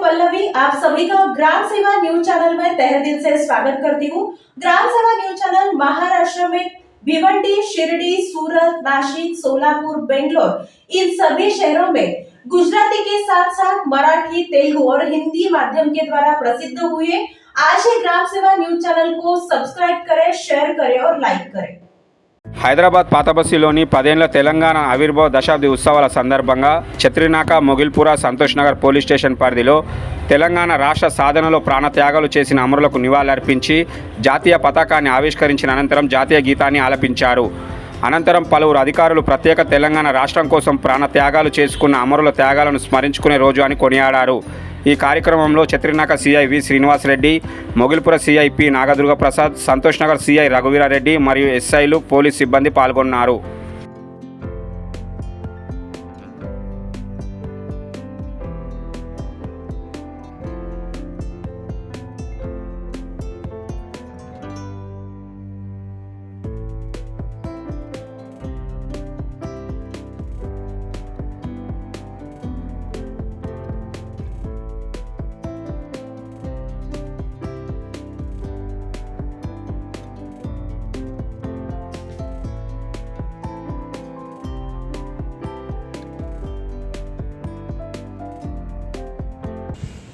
पल्लवी, आप सभी का ग्राम सेवा न्यूज चैनल में तहे दिल से स्वागत करती हूँ। ग्राम सेवा न्यूज चैनल महाराष्ट्र में भिवंडी, शिरडी, सूरत, नासिक, सोलापुर, बेंगलोर इन सभी शहरों में गुजराती के साथ साथ मराठी, तेलुगु और हिंदी माध्यम के द्वारा प्रसिद्ध हुए। आज ही ग्राम सेवा न्यूज चैनल को सब्सक्राइब करें, शेयर करें और लाइक करें। హైదరాబాద్ పాతబస్తీలోని 10 ఏళ్ల తెలంగాణ ఆవిర్భావ దశాబ్ది ఉత్సవాల సందర్భంగా ఛత్రినాక, మొగిల్పుర, సంతోష్ నగర్ పోలీస్ స్టేషన్ పరిధిలో తెలంగాణ రాష్ట్ర సాధనలో ప్రాణత్యాగాలు చేసిన అమరులకు నివాళులర్పించి జాతీయ పతాకాన్ని ఆవిష్కరించిన అనంతరం జాతీయ గీతాన్ని ఆలపించారు. అనంతరం పలువురు అధికారులు ప్రత్యేక తెలంగాణ రాష్ట్రం కోసం ప్రాణత్యాగాలు చేసుకున్న అమరుల త్యాగాలను స్మరించుకునే రోజు అని కొనియాడారు. ఈ కార్యక్రమంలో Chatrinaka CI V Srinivasareddy, Mogilpura CI P Nagadurga Prasad, Santosh Nagar CI Raghuveerareddy మరియు ఎస్ఐలు, పోలీస్ సిబ్బంది పాల్గొన్నారు.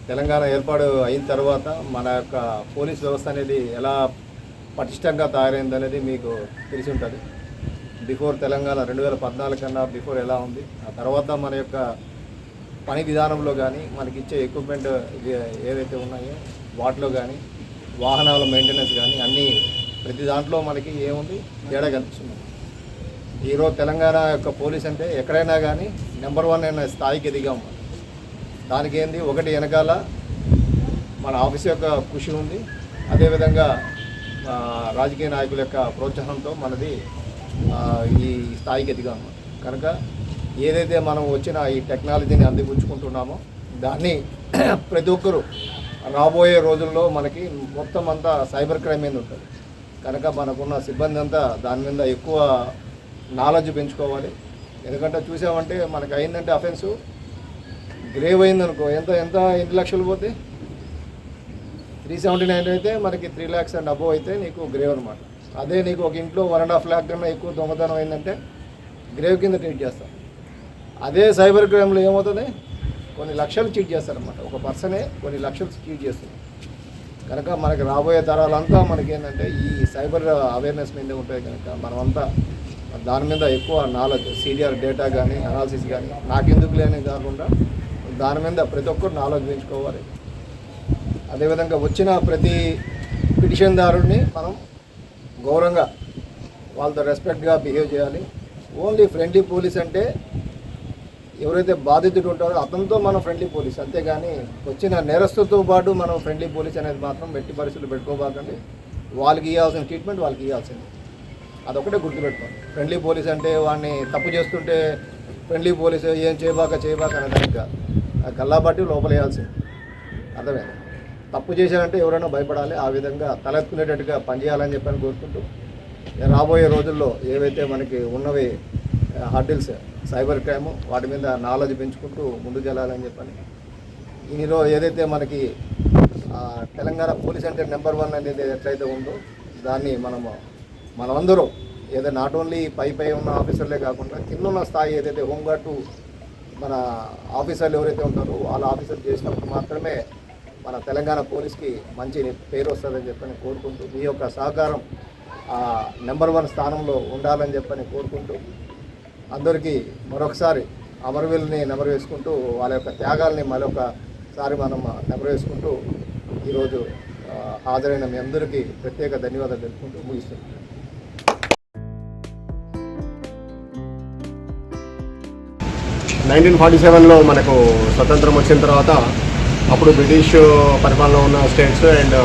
తెలంగాణ ఏర్పాటు అయిన తర్వాత మన యొక్క పోలీస్ వ్యవస్థ అనేది ఎలా పటిష్టంగా తయారైందనేది మీకు తెలిసి ఉంటుంది. బిఫోర్ తెలంగాణ 2014 కన్నా బిఫోర్ ఎలా ఉంది, ఆ తర్వాత మన యొక్క పని విధానంలో కానీ మనకి ఇచ్చే ఎక్విప్మెంట్ ఏవైతే ఉన్నాయో వాటిలో కానీ వాహనాల మెయింటెనెన్స్ కానీ అన్నీ ప్రతి దాంట్లో మనకి ఏముంది తేడా కనిపిస్తుంది. ఈరోజు తెలంగాణ యొక్క పోలీస్ అంటే ఎక్కడైనా కానీ నెంబర్ 1 అయిన స్థాయికి ఎదిగాం. దానికి ఏంది, ఒకటి వెనకాల మన ఆఫీస్ యొక్క కృషి ఉంది, అదేవిధంగా రాజకీయ నాయకుల యొక్క ప్రోత్సాహంతో మనది ఈ స్థాయికి ఎదిగాము. కనుక ఏదైతే మనం వచ్చిన ఈ టెక్నాలజీని అందిపుచ్చుకుంటున్నామో దాన్ని ప్రతి ఒక్కరూ రాబోయే రోజుల్లో మనకి మొత్తం అంతా సైబర్ క్రైమ్ మీద ఉంటుంది. కనుక మనకున్న సిబ్బంది అంతా దాని మీద ఎక్కువ నాలెడ్జ్ పెంచుకోవాలి. ఎందుకంటే చూసామంటే మనకు అయిందంటే అఫెన్సు గ్రేవ్ అయిందనుకో ఎన్ని లక్షలు పోతే 379 అయితే మనకి 3 lakhs అండ్ అబోవ్ అయితే నీకు గ్రేవ్ అనమాట. అదే నీకు ఒక ఇంట్లో 1.5 lakh కన్నా ఎక్కువ దొంగతనం అయిందంటే గ్రేవ్ కింద ట్రీట్ చేస్తాం. అదే సైబర్ క్రైమ్లో ఏమవుతుంది, కొన్ని లక్షలు చీట్ చేస్తారనమాట. ఒక పర్సనే కొన్ని లక్షలు చీట్ చేస్తుంది. కనుక మనకి రాబోయే తరాలంతా మనకి ఏంటంటే ఈ సైబర్ అవేర్నెస్ మీదే ఉంటుంది. కనుక మనమంతా దాని మీద ఎక్కువ నాలెడ్జ్, సీనియర్ డేటా కానీ అనాలిసిస్ కానీ నాకెందుకు లేని కాకుండా దాని మీద ప్రతి ఒక్కరు నాలెడ్జ్ పెంచుకోవాలి. అదేవిధంగా వచ్చిన ప్రతి పిటిషన్దారుడిని మనం గౌరవంగా వాళ్ళతో రెస్పెక్ట్గా బిహేవ్ చేయాలి. ఓన్లీ ఫ్రెండ్లీ పోలీస్ అంటే ఎవరైతే బాధితుడు ఉంటారో అతనితో మనం ఫ్రెండ్లీ పోలీస్, అంతేగాని వచ్చిన నేరస్తుతో పాటు మనం ఫ్రెండ్లీ పోలీస్ అనేది మాత్రం ఎట్టి పరిస్థితులు పెట్టుకోబాకండి. వాళ్ళకి ఇవ్వాల్సిన ట్రీట్మెంట్ వాళ్ళకి ఇవ్వాల్సింది, అదొకటే గుర్తుపెట్టుకోండి. ఫ్రెండ్లీ పోలీస్ అంటే వాడిని తప్పు చేస్తుంటే ఫ్రెండ్లీ పోలీసు ఏం చేయబాక అనేదానికి కాదు, గల్లాబట్టి లోపల వేయాల్సింది. అర్థమైంది. తప్పు చేశారంటే ఎవరైనా భయపడాలి. ఆ విధంగా తలెత్తుకునేటట్టుగా పనిచేయాలని చెప్పని కోరుకుంటూ రాబోయే రోజుల్లో ఏవైతే మనకి ఉన్నవి హర్డిల్స్ సైబర్ క్రైమ్ వాటి మీద నాలెడ్జ్ పెంచుకుంటూ ముందుకు వెళ్ళాలని చెప్పని ఇందులో ఏదైతే మనకి తెలంగాణ పోలీస్ అంటే నెంబర్ 1 అనేది ఎట్లయితే ఉందో దాన్ని మనమందరూ ఏదో నాట్ ఓన్లీ పై ఉన్న ఆఫీసర్లే కాకుండా కింద ఉన్న స్థాయి ఏదైతే హోంగార్డు మన ఆఫీసర్లు ఎవరైతే ఉంటారో వాళ్ళ ఆఫీసర్లు చేసినప్పుడు మాత్రమే మన తెలంగాణ పోలీస్కి మంచి పేరు వస్తుందని చెప్పని కోరుకుంటూ మీ యొక్క సహకారం నెంబర్ 1 స్థానంలో ఉండాలని చెప్పని కోరుకుంటూ అందరికీ మరొకసారి అమరవీరుల్ని నెమరు వేసుకుంటూ వాళ్ళ యొక్క త్యాగాల్ని మరొకసారి మనం నెమరు వేసుకుంటూ ఈరోజు హాజరైన మీ అందరికీ ప్రత్యేక ధన్యవాదాలు తెలుపుకుంటూ ముగిస్తున్నాం. 1947లో మనకు స్వతంత్రం వచ్చిన తర్వాత అప్పుడు బ్రిటిష్ పరిపాలన ఉన్న స్టేట్స్ అండ్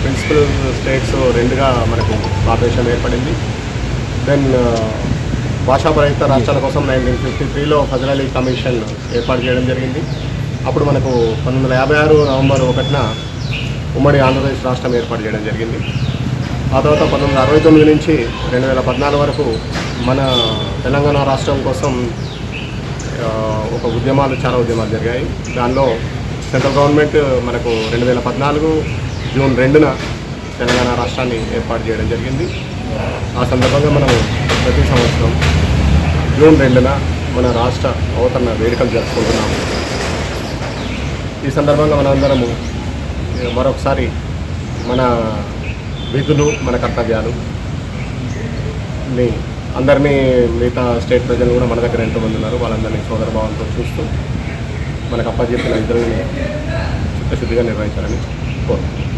ప్రిన్సిపల్ స్టేట్స్ రెండుగా మనకు భారతదేశం ఏర్పడింది. దెన్ భాషాపరహిత రాష్ట్రాల కోసం 1953లో ఫజల్ అలీ కమిషన్ ఏర్పాటు చేయడం జరిగింది. అప్పుడు మనకు 1956 నవంబర్ 1న ఉమ్మడి ఆంధ్రప్రదేశ్ రాష్ట్రం ఏర్పాటు చేయడం జరిగింది. ఆ తర్వాత 1969 నుంచి 2014 వరకు మన తెలంగాణ రాష్ట్రం కోసం చాలా ఉద్యమాలు జరిగాయి. దానిలో సెంట్రల్ గవర్నమెంట్ మనకు 2014 జూన్ 2న తెలంగాణ రాష్ట్రాన్ని ఏర్పాటు చేయడం జరిగింది. ఆ సందర్భంగా మనం ప్రతి సంవత్సరం జూన్ 2న మన రాష్ట్ర అవతరణ వేడుకలు జరుపుకుంటున్నాము. ఈ సందర్భంగా మనందరము మరొకసారి మన విధులు, మన కర్తవ్యాలు అందరినీ మిగతా స్టేట్ ప్రజలు కూడా మన దగ్గర ఎంతోమంది ఉన్నారు, వాళ్ళందరినీ సోదరభావంతో చూస్తూ మనకు అప్పచెప్పిన విధులని చిత్తశుద్ధిగా నిర్వహించాలని కోరుకుంటున్నాను.